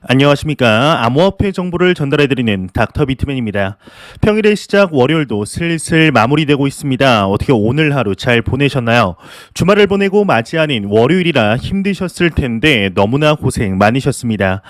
안녕하십니까. 암호화폐 정보를 전달해드리는 닥터 비트맨입니다. 평일의 시작 월요일도 슬슬 마무리되고 있습니다. 어떻게 오늘 하루 잘 보내셨나요? 주말을 보내고 맞이 아닌 월요일이라 힘드셨을 텐데 너무나 고생 많으셨습니다.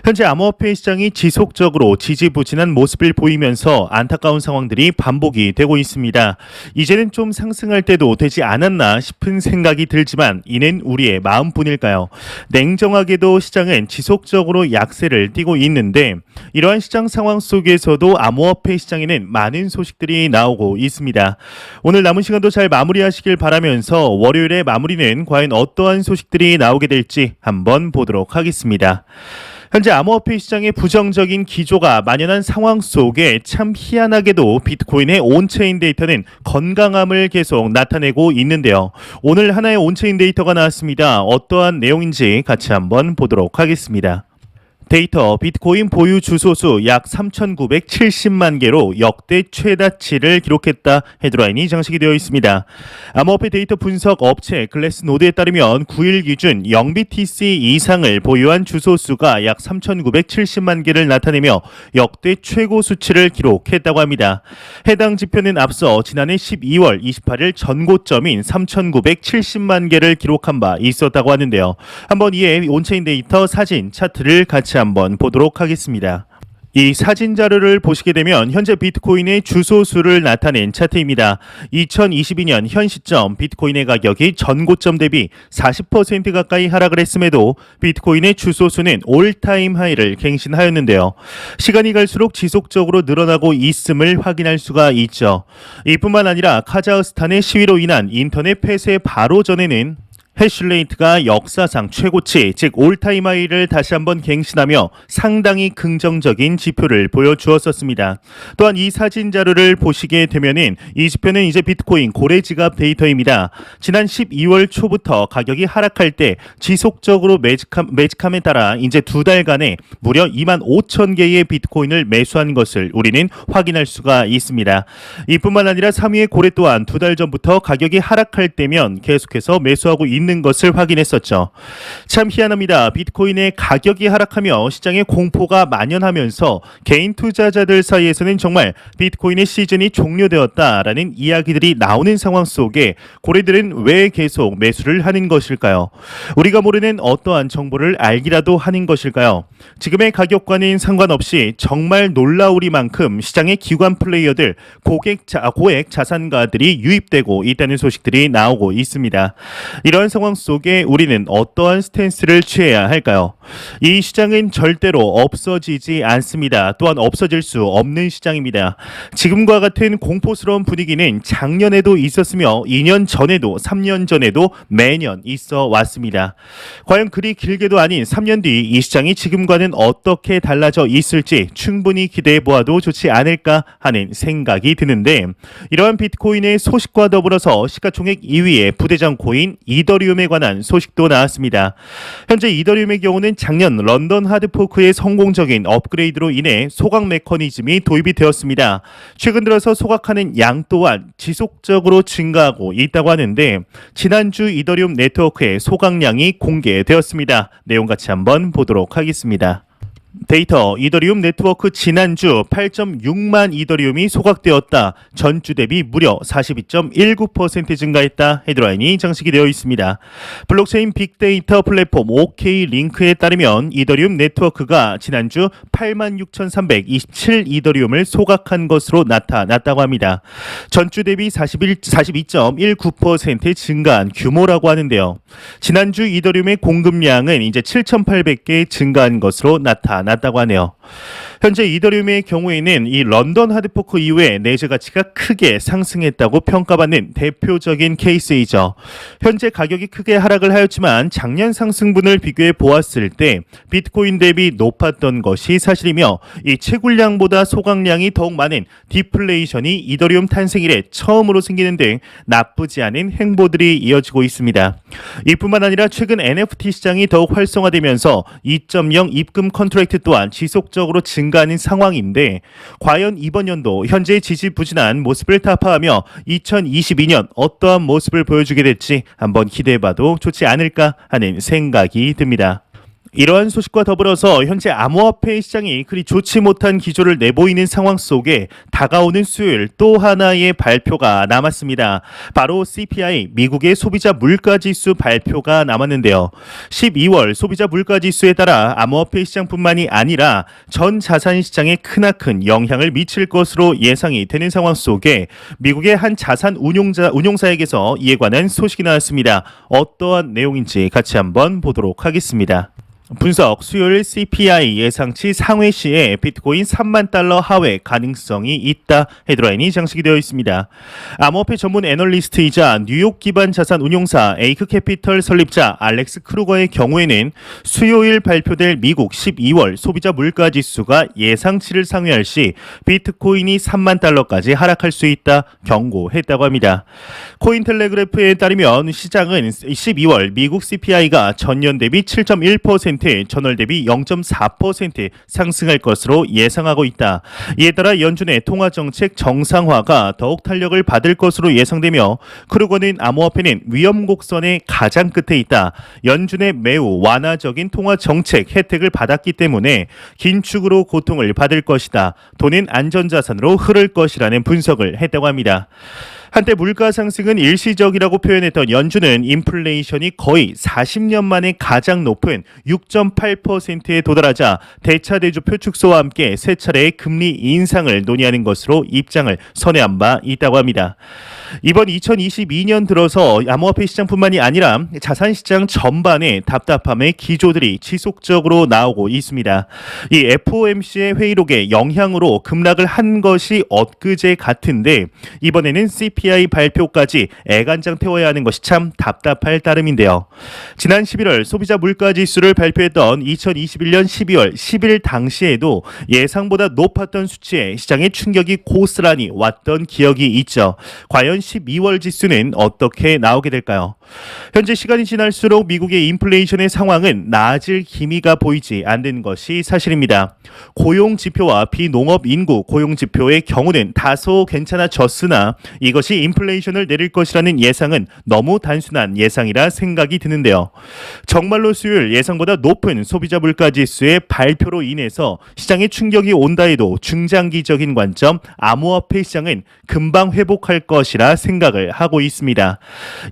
현재 암호화폐 시장이 지속적으로 지지부진한 모습을 보이면서 안타까운 상황들이 반복이 되고 있습니다. 이제는 좀 상승할 때도 되지 않았나 싶은 생각이 들지만 이는 우리의 마음뿐일까요? 냉정하게도 시장은 지속적으로 약세를 띠고 있는데 이러한 시장 상황 속에서도 암호화폐 시장에는 많은 소식들이 나오고 있습니다. 오늘 남은 시간도 잘 마무리하시길 바라면서 월요일의 마무리는 과연 어떠한 소식들이 나오게 될지 한번 보도록 하겠습니다. 현재 암호화폐 시장의 부정적인 기조가 만연한 상황 속에 참 희한하게도 비트코인의 온체인 데이터는 건강함을 계속 나타내고 있는데요. 오늘 하나의 온체인 데이터가 나왔습니다. 어떠한 내용인지 같이 한번 보도록 하겠습니다. 데이터 비트코인 보유 주소수 약 3,970만 개로 역대 최다치를 기록했다. 헤드라인이 장식이 되어 있습니다. 암호화폐 데이터 분석 업체 글래스노드에 따르면 9일 기준 0BTC 이상을 보유한 주소수가 약 3,970만 개를 나타내며 역대 최고 수치를 기록했다고 합니다. 해당 지표는 앞서 지난해 12월 28일 전고점인 3,970만 개를 기록한 바 있었다고 하는데요. 한번 이에 온체인 데이터 사진 차트를 같이 한번 보도록 하겠습니다. 이 사진 자료를 보시게 되면 현재 비트코인의 주소수를 나타낸 차트입니다. 2022년 현 시점 비트코인의 가격이 전고점 대비 40% 가까이 하락을 했음에도 비트코인의 주소수는 올타임 하이를 갱신하였는데요. 시간이 갈수록 지속적으로 늘어나고 있음을 확인할 수가 있죠. 이뿐만 아니라 카자흐스탄의 시위로 인한 인터넷 폐쇄 바로 전에는 해시레이트가 역사상 최고치, 즉 올타임 하이를 다시 한번 갱신하며 상당히 긍정적인 지표를 보여주었었습니다. 또한 이 사진 자료를 보시게 되면은 이 지표는 이제 비트코인 고래지갑 데이터입니다. 지난 12월 초부터 가격이 하락할 때 지속적으로 매직함에 따라 이제 두 달간에 무려 2만 5천 개의 비트코인을 매수한 것을 우리는 확인할 수가 있습니다. 이뿐만 아니라 3위의 고래 또한 두 달 전부터 가격이 하락할 때면 계속해서 매수하고 있는 것을 확인했었죠. 참 희한합니다. 비트코인의 가격이 하락하며 시장에 공포가 만연하면서 개인 투자자들 사이에서는 정말 비트코인의 시즌이 종료되었다라는 이야기들이 나오는 상황 속에 고래들은 왜 계속 매수를 하는 것일까요? 우리가 모르는 어떠한 정보를 알기라도 하는 것일까요? 지금의 가격과는 상관없이 정말 놀라우리만큼 시장의 기관 플레이어들, 고액 자산가들이 유입되고 있다는 소식들이 나오고 있습니다. 이런 상황 속에 우리는 어떠한 스탠스를 취해야 할까요? 이 시장은 절대로 없어지지 않습니다. 또한 없어질 수 없는 시장입니다. 지금과 같은 공포스러운 분위기는 작년에도 있었으며 2년 전에도 3년 전에도 매년 있어 왔습니다. 과연 그리 길게도 아닌 3년 뒤 이 시장이 지금과는 어떻게 달라져 있을지 충분히 기대해 보아도 좋지 않을까 하는 생각이 드는데 이러한 비트코인의 소식과 더불어서 시가총액 2위의 부대장 코인 이더리움에 관한 소식도 나왔습니다. 현재 이더리움의 경우는 작년 런던 하드포크의 성공적인 업그레이드로 인해 소각 메커니즘이 도입이 되었습니다. 최근 들어서 소각하는 양 또한 지속적으로 증가하고 있다고 하는데 지난주 이더리움 네트워크의 소각량이 공개되었습니다. 내용 같이 한번 보도록 하겠습니다. 데이터 이더리움 네트워크 지난주 8.6만 이더리움이 소각되었다. 전주 대비 무려 42.19% 증가했다. 헤드라인이 장식이 되어 있습니다. 블록체인 빅데이터 플랫폼 OK링크에 따르면 이더리움 네트워크가 지난주 86,327 이더리움을 소각한 것으로 나타났다고 합니다. 전주 대비 42.19% 증가한 규모라고 하는데요. 지난주 이더리움의 공급량은 이제 7,800개 증가한 것으로 나타났다고 하네요. 현재 이더리움의 경우에는 이 런던 하드포크 이후에 내재 가치가 크게 상승했다고 평가받는 대표적인 케이스이죠. 현재 가격이 크게 하락을 하였지만 작년 상승분을 비교해 보았을 때 비트코인 대비 높았던 것이 사실이며 이 채굴량보다 소각량이 더욱 많은 디플레이션이 이더리움 탄생 이래 처음으로 생기는 등 나쁘지 않은 행보들이 이어지고 있습니다. 이뿐만 아니라 최근 NFT 시장이 더욱 활성화되면서 2.0 입금 컨트랙트 또한 지속적으로 증가하는 상황인데 과연 이번 연도 현재 지지부진한 모습을 타파하며 2022년 어떠한 모습을 보여주게 될지 한번 기대해봐도 좋지 않을까 하는 생각이 듭니다. 이러한 소식과 더불어서 현재 암호화폐 시장이 그리 좋지 못한 기조를 내보이는 상황 속에 다가오는 수요일 또 하나의 발표가 남았습니다. 바로 CPI 미국의 소비자 물가지수 발표가 남았는데요. 12월 소비자 물가지수에 따라 암호화폐 시장뿐만이 아니라 전 자산 시장에 크나큰 영향을 미칠 것으로 예상이 되는 상황 속에 미국의 한 자산 운용사에게서 이에 관한 소식이 나왔습니다. 어떠한 내용인지 같이 한번 보도록 하겠습니다. 분석, 수요일 CPI 예상치 상회 시에 비트코인 3만 달러 하회 가능성이 있다 헤드라인이 장식이 되어 있습니다. 암호화폐 전문 애널리스트이자 뉴욕 기반 자산 운용사 에이크 캐피털 설립자 알렉스 크루거의 경우에는 수요일 발표될 미국 12월 소비자 물가 지수가 예상치를 상회할 시 비트코인이 3만 달러까지 하락할 수 있다 경고했다고 합니다. 코인텔레그래프에 따르면 시장은 12월 미국 CPI가 전년 대비 7.1% 전월 대비 0.4% 상승할 것으로 예상하고 있다. 이에 따라 연준의 통화정책 정상화가 더욱 탄력을 받을 것으로 예상되며 크루거는 암호화폐는 위험 곡선의 가장 끝에 있다. 연준의 매우 완화적인 통화정책 혜택을 받았기 때문에 긴축으로 고통을 받을 것이다. 돈은 안전자산으로 흐를 것이라는 분석을 했다고 합니다. 한때 물가 상승은 일시적이라고 표현했던 연준은 인플레이션이 거의 40년 만에 가장 높은 6.8%에 도달하자 대차대조표 축소와 함께 세 차례의 금리 인상을 논의하는 것으로 입장을 선회한 바 있다고 합니다. 이번 2022년 들어서 암호화폐 시장뿐만이 아니라 자산시장 전반에 답답함의 기조들이 지속적으로 나오고 있습니다. 이 FOMC의 회의록에 영향으로 급락을 한 것이 엊그제 같은데 이번에는 CPI 발표까지 애간장 태워야 하는 것이 참 답답할 따름인데요. 지난 11월 소비자 물가지수를 발표했던 2021년 12월 10일 당시에도 예상보다 높았던 수치에 시장의 충격이 고스란히 왔던 기억이 있죠. 과연 12월 지수는 어떻게 나오게 될까요? 현재 시간이 지날수록 미국의 인플레이션의 상황은 나아질 기미가 보이지 않는 것이 사실입니다. 고용지표와 비농업 인구 고용지표의 경우는 다소 괜찮아졌으나 이것이 인플레이션을 내릴 것이라는 예상은 너무 단순한 예상이라 생각이 드는데요. 정말로 수요일 예상보다 높은 소비자 물가지수의 발표로 인해서 시장에 충격이 온다 해도 중장기적인 관점 암호화폐 시장은 금방 회복할 것이라 생각을 하고 있습니다.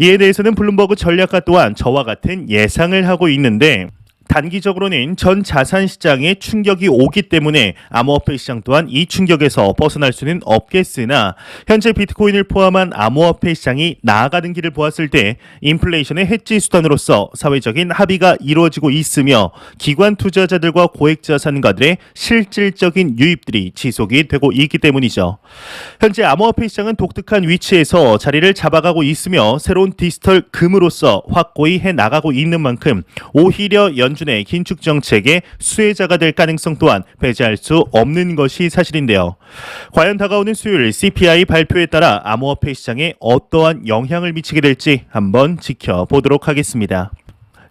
이에 대해서는 블룸버그 전략가 또한 저와 같은 예상을 하고 있는데 단기적으로는 전 자산 시장에 충격이 오기 때문에 암호화폐 시장 또한 이 충격에서 벗어날 수는 없겠으나 현재 비트코인을 포함한 암호화폐 시장이 나아가는 길을 보았을 때 인플레이션의 해지 수단으로서 사회적인 합의가 이루어지고 있으며 기관 투자자들과 고액 자산가들의 실질적인 유입들이 지속이 되고 있기 때문이죠. 현재 암호화폐 시장은 독특한 위치에서 자리를 잡아가고 있으며 새로운 디지털 금으로서 확고히 해나가고 있는 만큼 오히려 연준의 긴축 정책의 수혜자가 될 가능성 또한 배제할 수 없는 것이 사실인데요. 과연 다가오는 수요일 CPI 발표에 따라 암호화폐 시장에 어떠한 영향을 미치게 될지 한번 지켜보도록 하겠습니다.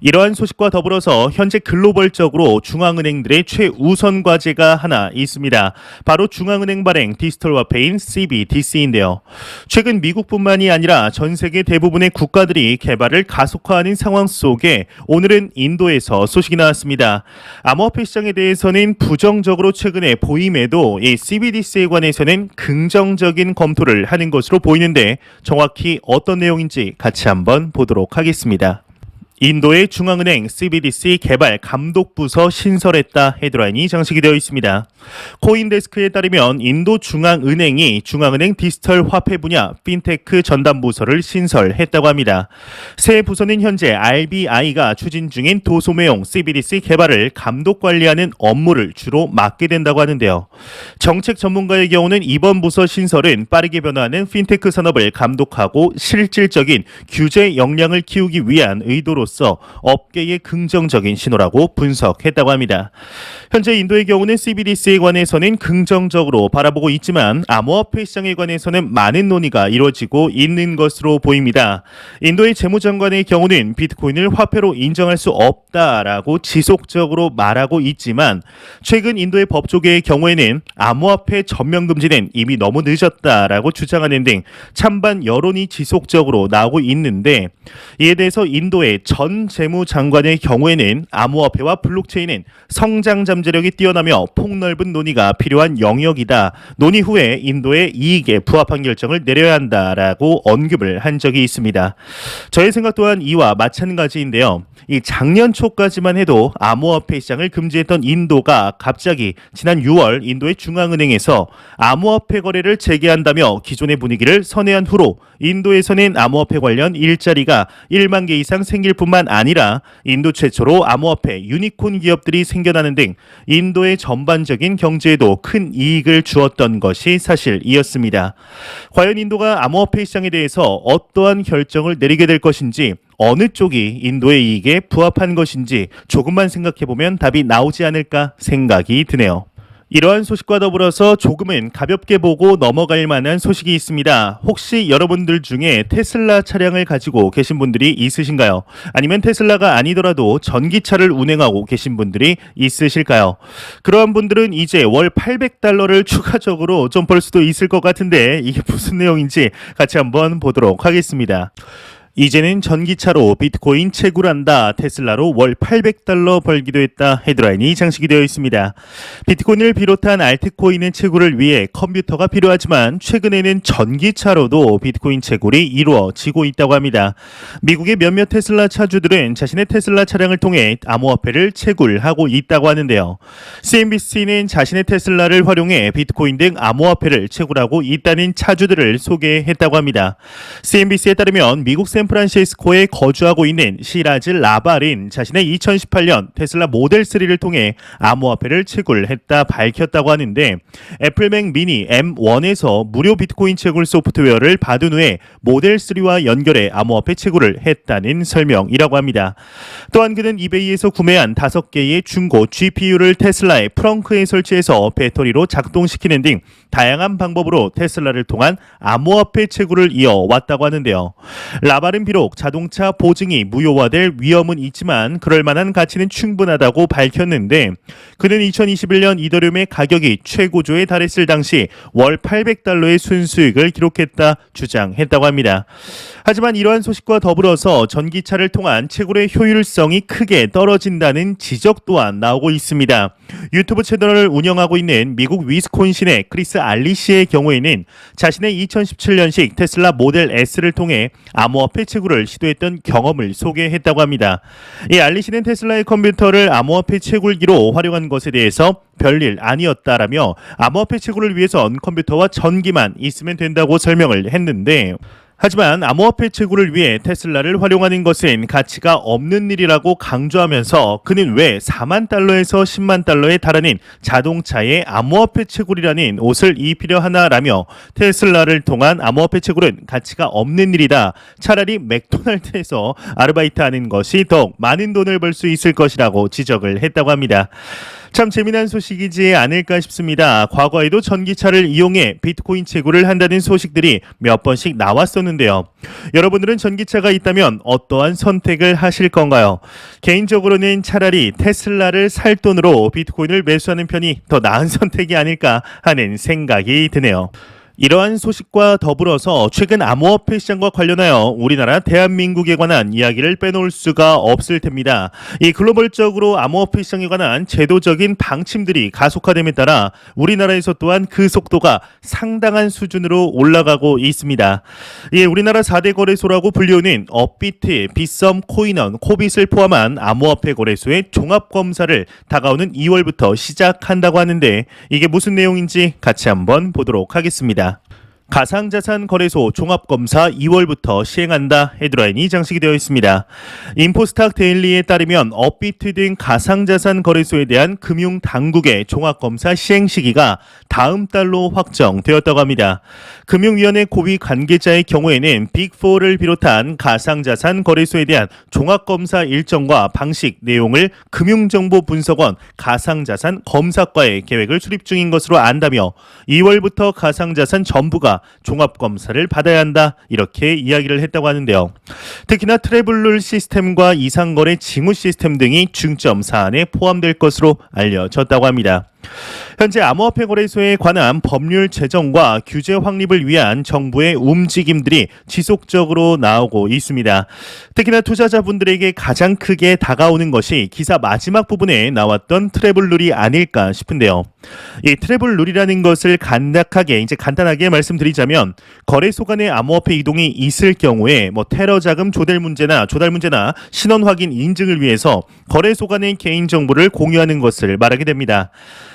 이러한 소식과 더불어서 현재 글로벌적으로 중앙은행들의 최우선 과제가 하나 있습니다. 바로 중앙은행 발행 디지털 화폐인 CBDC인데요. 최근 미국뿐만이 아니라 전 세계 대부분의 국가들이 개발을 가속화하는 상황 속에 오늘은 인도에서 소식이 나왔습니다. 암호화폐 시장에 대해서는 부정적으로 최근에 보임에도 이 CBDC에 관해서는 긍정적인 검토를 하는 것으로 보이는데 정확히 어떤 내용인지 같이 한번 보도록 하겠습니다. 인도의 중앙은행 CBDC 개발 감독부서 신설했다 헤드라인이 장식이 되어 있습니다. 코인데스크에 따르면 인도 중앙은행이 중앙은행 디지털 화폐 분야 핀테크 전담부서를 신설했다고 합니다. 새 부서는 현재 RBI가 추진 중인 도소매용 CBDC 개발을 감독 관리하는 업무를 주로 맡게 된다고 하는데요. 정책 전문가의 경우는 이번 부서 신설은 빠르게 변화하는 핀테크 산업을 감독하고 실질적인 규제 역량을 키우기 위한 의도로 업계의 긍정적인 신호라고 분석했다고 합니다. 현재 인도의 경우는 CBDC에 관해서는 긍정적으로 바라보고 있지만 암호화폐 시장에 관해서는 많은 논의가 이루어지고 있는 것으로 보입니다. 인도의 재무장관의 경우는 비트코인을 화폐로 인정할 수 없다라고 지속적으로 말하고 있지만 최근 인도의 법조계의 경우에는 암호화폐 전면 금지는 이미 너무 늦었다라고 주장하는 등 찬반 여론이 지속적으로 나오고 있는데 이에 대해서 인도의 전 재무장관의 경우에는 암호화폐와 블록체인은 성장 잠재력이 뛰어나며 폭넓은 논의가 필요한 영역이다. 논의 후에 인도의 이익에 부합한 결정을 내려야 한다라고 언급을 한 적이 있습니다. 저의 생각 또한 이와 마찬가지인데요. 이 작년 초까지만 해도 암호화폐 시장을 금지했던 인도가 갑자기 지난 6월 인도의 중앙은행에서 암호화폐 거래를 재개한다며 기존의 분위기를 선회한 후로 인도에서는 암호화폐 관련 일자리가 1만 개 이상 생길 뿐만 아니라 인도 최초로 암호화폐 유니콘 기업들이 생겨나는 등 인도의 전반적인 경제에도 큰 이익을 주었던 것이 사실이었습니다. 과연 인도가 암호화폐 시장에 대해서 어떠한 결정을 내리게 될 것인지, 어느 쪽이 인도의 이익에 부합한 것인지 조금만 생각해보면 답이 나오지 않을까 생각이 드네요. 이러한 소식과 더불어서 조금은 가볍게 보고 넘어갈 만한 소식이 있습니다. 혹시 여러분들 중에 테슬라 차량을 가지고 계신 분들이 있으신가요? 아니면 테슬라가 아니더라도 전기차를 운행하고 계신 분들이 있으실까요? 그러한 분들은 이제 월 $800를 추가적으로 좀 벌 수도 있을 것 같은데 이게 무슨 내용인지 같이 한번 보도록 하겠습니다. 이제는 전기차로 비트코인 채굴한다. 테슬라로 월 $800 벌기도 했다. 헤드라인이 장식이 되어 있습니다. 비트코인을 비롯한 알트코인의 채굴을 위해 컴퓨터가 필요하지만 최근에는 전기차로도 비트코인 채굴이 이루어지고 있다고 합니다. 미국의 몇몇 테슬라 차주들은 자신의 테슬라 차량을 통해 암호화폐를 채굴하고 있다고 하는데요. CNBC는 자신의 테슬라를 활용해 비트코인 등 암호화폐를 채굴하고 있다는 차주들을 소개했다고 합니다. CNBC에 따르면 미국 샌프란시스코에 거주하고 있는 시라즈 라발인 자신의 2018년 테슬라 모델 3를 통해 암호화폐를 채굴했다 밝혔다고 하는데, 애플맥 미니 M1에서 무료 비트코인 채굴 소프트웨어를 받은 후에 모델 3와 연결해 암호화폐 채굴을 했다는 설명이라고 합니다. 또한 그는 이베이에서 구매한 5개의 중고 GPU를 테슬라의 프렁크에 설치해서 배터리로 작동시키는 등 다양한 방법으로 테슬라를 통한 암호화폐 채굴을 이어왔다고 하는데요. 라발은 비록 자동차 보증이 무효화될 위험은 있지만 그럴 만한 가치는 충분하다고 밝혔는데, 그는 2021년 이더리움의 가격이 최고조에 달했을 당시 월 $800의 순수익을 기록했다 주장했다고 합니다. 하지만 이러한 소식과 더불어서 전기차를 통한 채굴의 효율성이 크게 떨어진다는 지적 또한 나오고 있습니다. 유튜브 채널을 운영하고 있는 미국 위스콘신의 크리스 알리시의 경우에는 자신의 2017년식 테슬라 모델 S를 통해 암호화폐 채굴을 시도했던 경험을 소개했다고 합니다. 이 알리시는 테슬라의 컴퓨터를 암호화폐 채굴기로 활용한 것에 대해서 별일 아니었다라며 암호화폐 채굴을 위해선 컴퓨터와 전기만 있으면 된다고 설명을 했는데, 하지만 암호화폐 채굴을 위해 테슬라를 활용하는 것은 가치가 없는 일이라고 강조하면서 그는 왜 $4만 에서 $10만 달하는 자동차의 암호화폐 채굴이라는 옷을 입히려 하나라며, 테슬라를 통한 암호화폐 채굴은 가치가 없는 일이다. 차라리 맥도날드에서 아르바이트하는 것이 더욱 많은 돈을 벌 수 있을 것이라고 지적을 했다고 합니다. 참 재미난 소식이지 않을까 싶습니다. 과거에도 전기차를 이용해 비트코인 채굴을 한다는 소식들이 몇 번씩 나왔었는데요. 여러분들은 전기차가 있다면 어떠한 선택을 하실 건가요? 개인적으로는 차라리 테슬라를 살 돈으로 비트코인을 매수하는 편이 더 나은 선택이 아닐까 하는 생각이 드네요. 이러한 소식과 더불어서 최근 암호화폐 시장과 관련하여 우리나라 대한민국에 관한 이야기를 빼놓을 수가 없을 텐니다. 이 글로벌적으로 암호화폐 시장에 관한 제도적인 방침들이 가속화됨에 따라 우리나라에서 또한 그 속도가 상당한 수준으로 올라가고 있습니다. 우리나라 4대 거래소라고 불리우는 업비트, 빗썸, 코인원, 코빗을 포함한 암호화폐 거래소의 종합검사를 다가오는 2월부터 시작한다고 하는데, 이게 무슨 내용인지 같이 한번 보도록 하겠습니다. 가상자산 거래소 종합검사 2월부터 시행한다. 헤드라인이 장식이 되어 있습니다. 인포스탁 데일리에 따르면 업비트 등 가상자산 거래소에 대한 금융당국의 종합검사 시행 시기가 다음 달로 확정되었다고 합니다. 금융위원회 고위 관계자의 경우에는 빅4를 비롯한 가상자산 거래소에 대한 종합검사 일정과 방식, 내용을 금융정보분석원 가상자산 검사과의 계획을 수립 중인 것으로 안다며 2월부터 가상자산 전부가 종합검사를 받아야 한다, 이렇게 이야기를 했다고 하는데요. 특히나 트래블룰 시스템과 이상거래 징후 시스템 등이 중점 사안에 포함될 것으로 알려졌다고 합니다. 현재 암호화폐 거래소에 관한 법률 제정과 규제 확립을 위한 정부의 움직임들이 지속적으로 나오고 있습니다. 특히나 투자자분들에게 가장 크게 다가오는 것이 기사 마지막 부분에 나왔던 트래블 룰이 아닐까 싶은데요. 이 트래블 룰이라는 것을 간단하게 말씀드리자면 거래소 간의 암호화폐 이동이 있을 경우에 테러 자금 조달 문제나 신원 확인 인증을 위해서 거래소 간의 개인 정보를 공유하는 것을 말하게 됩니다.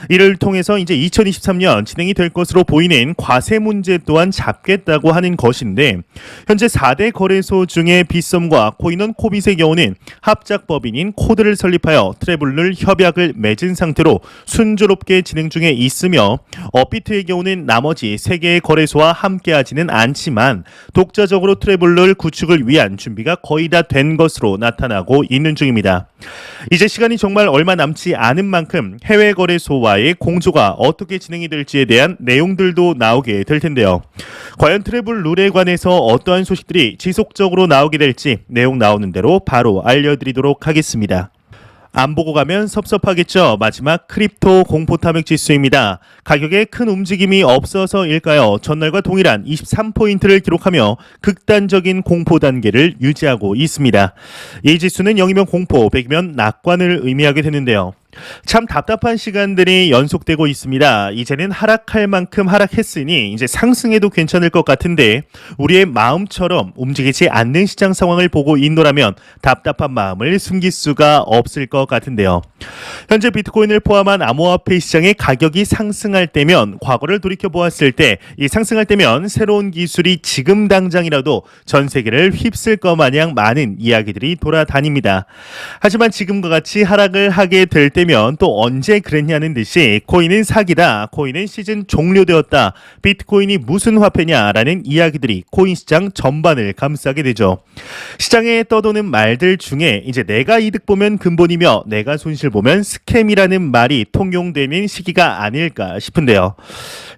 이를 통해서 이제 2023년 진행이 될 것으로 보이는 과세 문제 또한 잡겠다고 하는 것인데, 현재 4대 거래소 중에 빗썸과 코인원 코빗의 경우는 합작법인인 코드를 설립하여 트래블 룰 협약을 맺은 상태로 순조롭게 진행 중에 있으며, 업비트의 경우는 나머지 3개의 거래소와 함께하지는 않지만 독자적으로 트래블 룰 구축을 위한 준비가 거의 다 된 것으로 나타나고 있는 중입니다. 이제 시간이 정말 얼마 남지 않은 만큼 해외 거래소와의 공조가 어떻게 진행이 될지에 대한 내용들도 나오게 될 텐데요. 과연 트래블 룰에 관해서 어떠한 소식들이 지속적으로 나오게 될지 내용 나오는 대로 바로 알려드리도록 하겠습니다. 안 보고 가면 섭섭하겠죠. 마지막 크립토 공포 탐욕 지수입니다. 가격에 큰 움직임이 없어서일까요? 전날과 동일한 23포인트를 기록하며 극단적인 공포 단계를 유지하고 있습니다. 이 지수는 0이면 공포, 100이면 낙관을 의미하게 되는데요. 참 답답한 시간들이 연속되고 있습니다. 이제는 하락할 만큼 하락했으니 이제 상승해도 괜찮을 것 같은데, 우리의 마음처럼 움직이지 않는 시장 상황을 보고 있노라면 답답한 마음을 숨길 수가 없을 것 같은데요. 현재 비트코인을 포함한 암호화폐 시장의 가격이 상승할 때면, 과거를 돌이켜보았을 때 이 상승할 때면 새로운 기술이 지금 당장이라도 전 세계를 휩쓸 것 마냥 많은 이야기들이 돌아다닙니다. 하지만 지금과 같이 하락을 하게 될 때면 또 언제 그랬냐는 듯이 코인은 사기다, 코인은 시즌 종료되었다, 비트코인이 무슨 화폐냐라는 이야기들이 코인 시장 전반을 감싸게 되죠. 시장에 떠도는 말들 중에 이제 내가 이득 보면 근본이며 내가 손실 보면 스캠이라는 말이 통용되는 시기가 아닐까 싶은데요.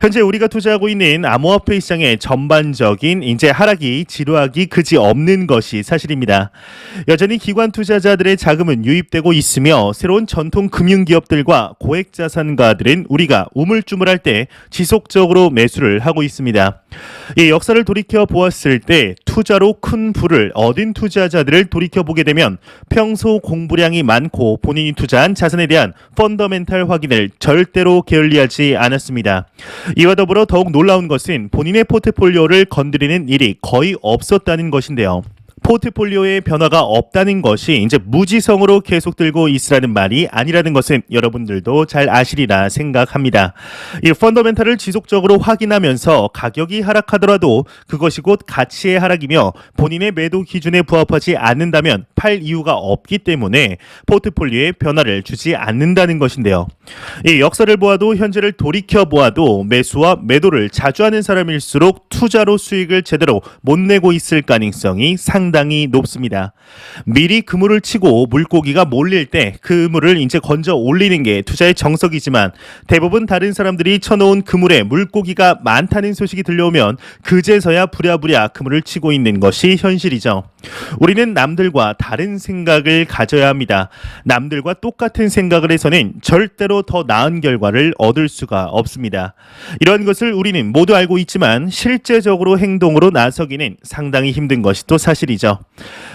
현재 우리가 투자하고 있는 암호화폐 시장의 전반적인 이제 하락이 지루하기 그지 없는 것이 사실입니다. 여전히 기관 투자자들의 자금은 유입되고 있으며, 새로운 전통 금융기업들과 고액자산가들은 우리가 우물쭈물할 때 지속적으로 매수를 하고 있습니다. 이 역사를 돌이켜 보았을 때 투자로 큰 부를 얻은 투자자들을 돌이켜보게 되면 평소 공부량이 많고 본인이 투자한 자산에 대한 펀더멘탈 확인을 절대로 게을리하지 않았습니다. 이와 더불어 더욱 놀라운 것은 본인의 포트폴리오를 건드리는 일이 거의 없었다는 것인데요. 포트폴리오의 변화가 없다는 것이 이제 무지성으로 계속 들고 있으라는 말이 아니라는 것은 여러분들도 잘 아시리라 생각합니다. 이 펀더멘탈을 지속적으로 확인하면서 가격이 하락하더라도 그것이 곧 가치의 하락이며 본인의 매도 기준에 부합하지 않는다면 팔 이유가 없기 때문에 포트폴리오에 변화를 주지 않는다는 것인데요. 이 역사를 보아도 현재를 돌이켜 보아도 매수와 매도를 자주 하는 사람일수록 투자로 수익을 제대로 못 내고 있을 가능성이 상당히 높습니다. 미리 그물을 치고 물고기가 몰릴 때 그물을 이제 건져 올리는 게 투자의 정석이지만, 대부분 다른 사람들이 쳐놓은 그물에 물고기가 많다는 소식이 들려오면 그제서야 부랴부랴 그물을 치고 있는 것이 현실이죠. 우리는 남들과 다른 생각을 가져야 합니다. 남들과 똑같은 생각을 해서는 절대로 더 나은 결과를 얻을 수가 없습니다. 이러한 것을 우리는 모두 알고 있지만 실제적으로 행동으로 나서기는 상당히 힘든 것이 또 사실이죠.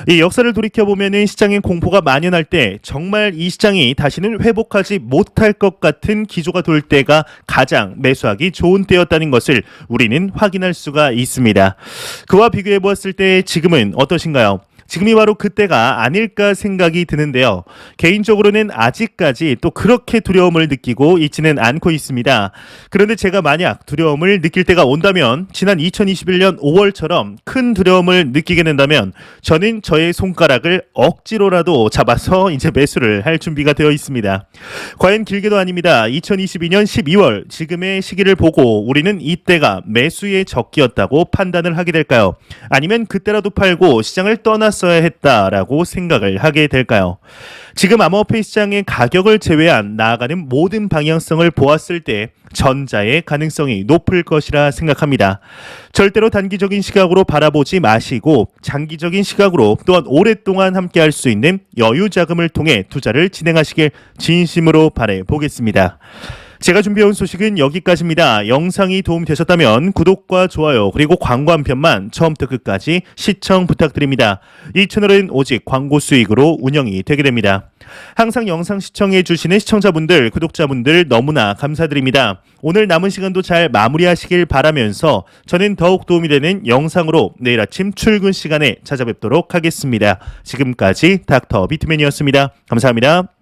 이 역사를 돌이켜보면 시장의 공포가 만연할 때 정말 이 시장이 다시는 회복하지 못할 것 같은 기조가 돌 때가 가장 매수하기 좋은 때였다는 것을 우리는 확인할 수가 있습니다. 그와 비교해 보았을 때 지금은 어떠신가요? 지금이 바로 그때가 아닐까 생각이 드는데요. 개인적으로는 아직까지 또 그렇게 두려움을 느끼고 있지는 않고 있습니다. 그런데 제가 만약 두려움을 느낄 때가 온다면, 지난 2021년 5월처럼 큰 두려움을 느끼게 된다면 저는 저의 손가락을 억지로라도 잡아서 이제 매수를 할 준비가 되어 있습니다. 과연 길게도 아닙니다. 2022년 12월 지금의 시기를 보고 우리는 이때가 매수의 적기였다고 판단을 하게 될까요? 아니면 그때라도 팔고 시장을 떠났어야 했다라고 생각을 하게 될까요? 지금 암호화폐 시장의 가격을 제외한 나아가는 모든 방향성을 보았을 때 전자의 가능성이 높을 것이라 생각합니다. 절대로 단기적인 시각으로 바라보지 마시고 장기적인 시각으로 또한 오랫동안 함께할 수 있는 여유 자금을 통해 투자를 진행하시길 진심으로 바라보겠습니다. 제가 준비해온 소식은 여기까지입니다. 영상이 도움되셨다면 구독과 좋아요 그리고 광고 한 편만 처음부터 끝까지 시청 부탁드립니다. 이 채널은 오직 광고 수익으로 운영이 되게 됩니다. 항상 영상 시청해 주시는 시청자분들, 구독자분들 너무나 감사드립니다. 오늘 남은 시간도 잘 마무리하시길 바라면서 저는 더욱 도움이 되는 영상으로 내일 아침 출근 시간에 찾아뵙도록 하겠습니다. 지금까지 닥터 비트맨이었습니다. 감사합니다.